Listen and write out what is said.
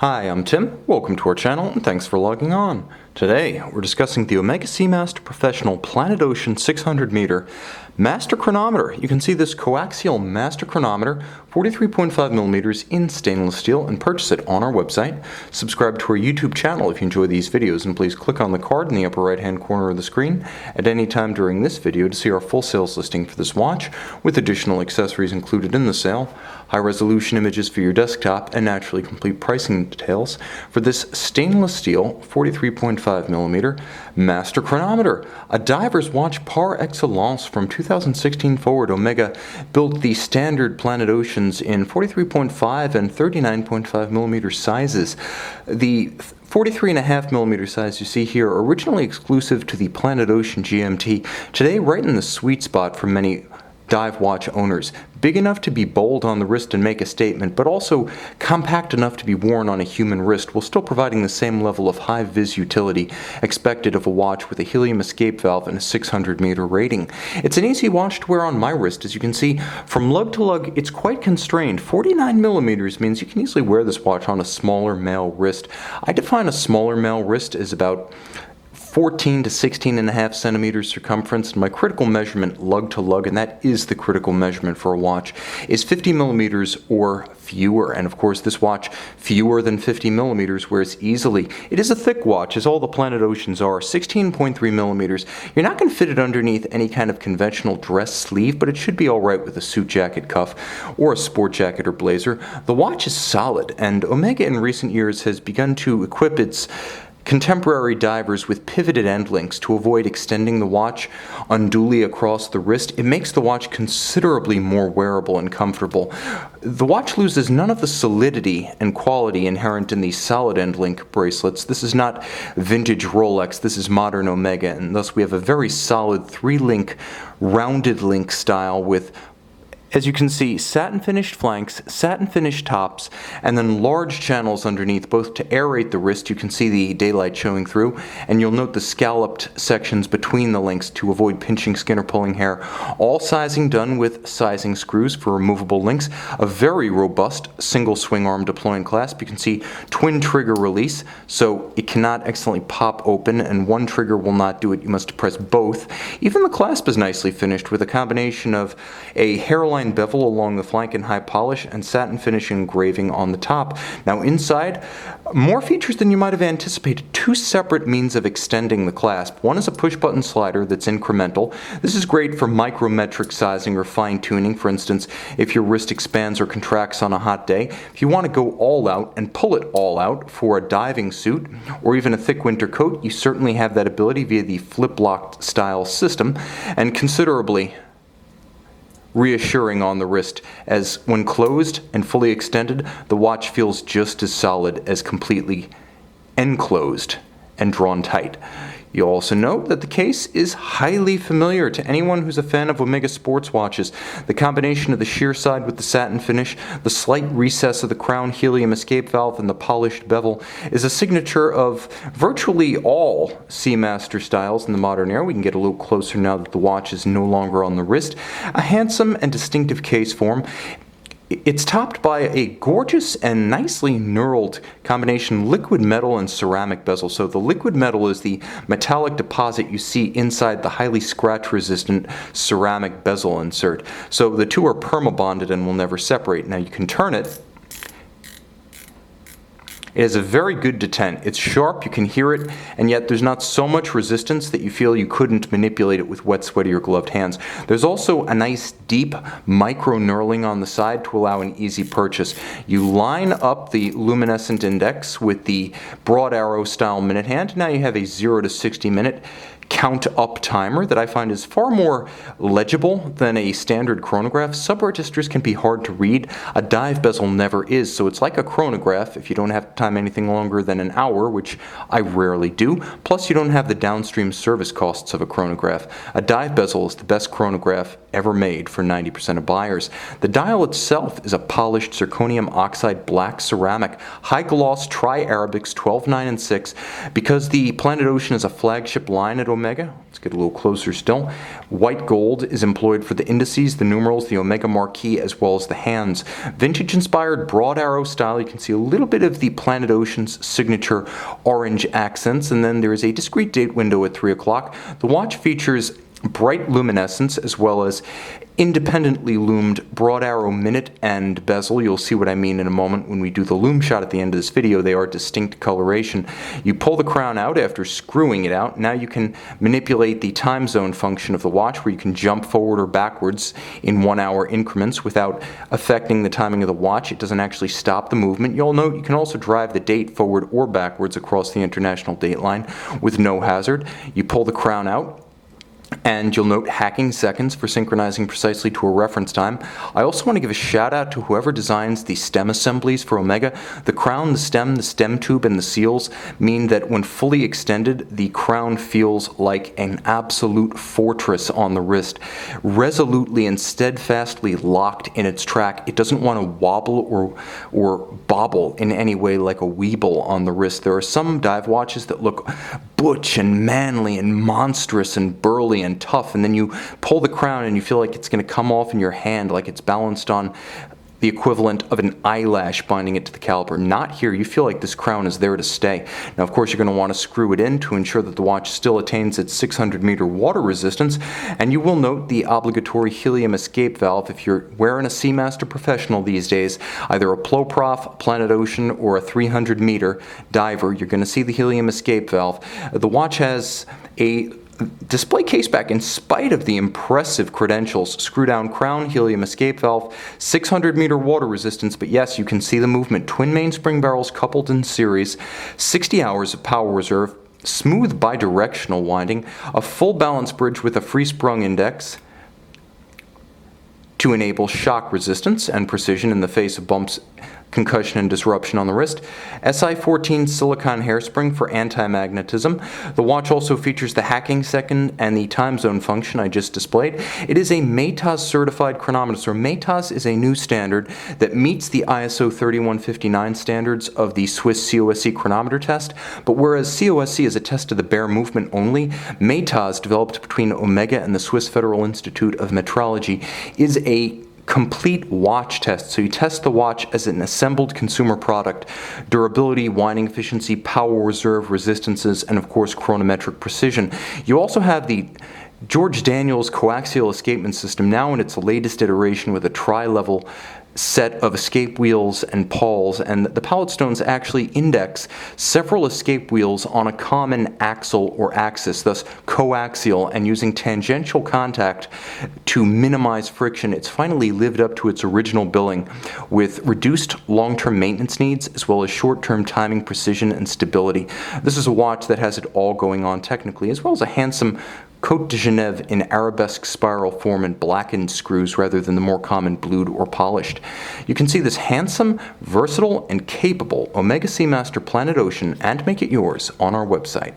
Hi, I'm Tim. Welcome to our channel and thanks for logging on. Today, we're discussing the Omega Seamaster Professional Planet Ocean 600-meter master chronometer. You can see this coaxial master chronometer, 43.5 millimeters in stainless steel, and purchase it on our website. Subscribe to our YouTube channel if you enjoy these videos, and please click on the card in the upper right-hand corner of the screen at any time during this video to see our full sales listing for this watch, with additional accessories included in the sale, high-resolution images for your desktop, and naturally complete pricing details for this stainless steel 43.5 millimeter master chronometer, a diver's watch par excellence. From 2016 forward, Omega built the standard Planet Oceans in 43.5 and 39.5 millimeter sizes. The 43.5 millimeter size you see here, originally exclusive to the Planet Ocean GMT, today right in the sweet spot for many dive watch owners. Big enough to be bold on the wrist and make a statement, but also compact enough to be worn on a human wrist, while still providing the same level of high-vis utility expected of a watch with a helium escape valve and a 600-meter rating. It's an easy watch to wear on my wrist. As you can see, from lug to lug, it's quite constrained. 49 millimeters means you can easily wear this watch on a smaller male wrist. I define a smaller male wrist as about 14 to 16.5 centimeters circumference, and my critical measurement lug to lug, and that is the critical measurement for a watch, is 50 millimeters or fewer. And of course this watch, fewer than 50 millimeters, wears easily. It is a thick watch, as all the Planet Oceans are, 16.3 millimeters. You're not going to fit it underneath any kind of conventional dress sleeve, but it should be alright with a suit jacket cuff or a sport jacket or blazer. The watch is solid, and Omega in recent years has begun to equip its contemporary divers with pivoted end links to avoid extending the watch unduly across the wrist. It makes the watch considerably more wearable and comfortable. The watch loses none of the solidity and quality inherent in these solid end link bracelets. This is not vintage Rolex, this is modern Omega, and thus we have a very solid 3-link rounded link style with, as you can see, satin finished flanks, satin finished tops, and then large channels underneath, both to aerate the wrist. You can see the daylight showing through, and you'll note the scalloped sections between the links to avoid pinching skin or pulling hair. All sizing done with sizing screws for removable links. A very robust single swing arm deploying clasp. You can see twin trigger release, so it cannot accidentally pop open, and one trigger will not do it. You must press both. Even the clasp is nicely finished with a combination of a hairline bevel along the flank in high polish and satin finish engraving on the top. Now inside, more features than you might have anticipated. 2 separate means of extending the clasp. One is a push button slider that's incremental. This is great for micrometric sizing or fine tuning. For instance, if your wrist expands or contracts on a hot day, if you want to go all out and pull it all out for a diving suit or even a thick winter coat, you certainly have that ability via the flip-locked style system, and considerably reassuring on the wrist, as when closed and fully extended, the watch feels just as solid as completely enclosed and drawn tight. You'll also note that the case is highly familiar to anyone who's a fan of Omega sports watches. The combination of the sheer side with the satin finish, the slight recess of the crown helium escape valve, and the polished bevel is a signature of virtually all Seamaster styles in the modern era. We can get a little closer now that the watch is no longer on the wrist. A handsome and distinctive case form. It's topped by a gorgeous and nicely knurled combination liquid metal and ceramic bezel. So the liquid metal is the metallic deposit you see inside the highly scratch-resistant ceramic bezel insert. So the two are perma-bonded and will never separate. Now you can turn it. It has a very good detent. It's sharp, you can hear it, and yet there's not so much resistance that you feel you couldn't manipulate it with wet, sweaty, or gloved hands. There's also a nice deep micro knurling on the side to allow an easy purchase. You line up the luminescent index with the broad arrow style minute hand. Now you have a 0 to 60 minute count up timer that I find is far more legible than a standard chronograph. Sub-registers can be hard to read. A dive bezel never is, so it's like a chronograph if you don't have to time anything longer than an hour, which I rarely do. Plus you don't have the downstream service costs of a chronograph. A dive bezel is the best chronograph ever made for 90% of buyers. The dial itself is a polished zirconium oxide black ceramic, high gloss tri-Arabics 12, 9, and 6. Because the Planet Ocean is a flagship line at Omega, Omega. Let's get a little closer still. White gold is employed for the indices, the numerals, the Omega marquee, as well as the hands. Vintage-inspired broad arrow style. You can see a little bit of the Planet Ocean's signature orange accents, and then there is a discrete date window at 3 o'clock. The watch features bright luminescence as well as independently loomed broad arrow minute and bezel. You'll see what I mean in a moment when we do the loom shot at the end of this video. They are distinct coloration. You pull the crown out after screwing it out. Now you can manipulate the time zone function of the watch, where you can jump forward or backwards in 1 hour increments without affecting the timing of the watch. It doesn't actually stop the movement. You'll note you can also drive the date forward or backwards across the international date line with no hazard. You pull the crown out, and you'll note hacking seconds for synchronizing precisely to a reference time. I also want to give a shout out to whoever designs the stem assemblies for Omega. The crown, the stem tube, and the seals mean that when fully extended, the crown feels like an absolute fortress on the wrist, resolutely and steadfastly locked in its track. It doesn't want to wobble or bobble in any way like a weeble on the wrist. There are some dive watches that look butch and manly and monstrous and burly and tough, and then you pull the crown and you feel like it's going to come off in your hand like it's balanced on the equivalent of an eyelash binding it to the caliper. Not here. You feel like this crown is there to stay. Now, of course, you're going to want to screw it in to ensure that the watch still attains its 600-meter water resistance, and you will note the obligatory helium escape valve. If you're wearing a Seamaster Professional these days, either a Ploprof, Planet Ocean, or a 300-meter diver, you're going to see the helium escape valve. The watch has a display caseback in spite of the impressive credentials. Screw down crown, helium escape valve, 600-meter water resistance, but yes, you can see the movement. Twin mainspring barrels coupled in series, 60 hours of power reserve, smooth bi-directional winding, a full balance bridge with a free sprung index to enable shock resistance and precision in the face of bumps, concussion, and disruption on the wrist. SI14 silicone hairspring for anti-magnetism. The watch also features the hacking second and the time zone function I just displayed. It is a METAS certified chronometer. So METAS is a new standard that meets the ISO 3159 standards of the Swiss COSC chronometer test. But whereas COSC is a test of the bare movement only, METAS, developed between Omega and the Swiss Federal Institute of Metrology, is a complete watch test. So you test the watch as an assembled consumer product. Durability, winding efficiency, power reserve, resistances, and of course chronometric precision. You also have the George Daniels coaxial escapement system, now in its latest iteration with a tri-level set of escape wheels and pawls, and the pallet stones actually index several escape wheels on a common axle or axis, thus coaxial, and using tangential contact to minimize friction. It's finally lived up to its original billing with reduced long-term maintenance needs as well as short-term timing precision and stability. This is a watch that has it all going on technically, as well as a handsome Côte de Genève in arabesque spiral form and blackened screws rather than the more common blued or polished. You can see this handsome, versatile, and capable Omega Seamaster Planet Ocean and make it yours on our website.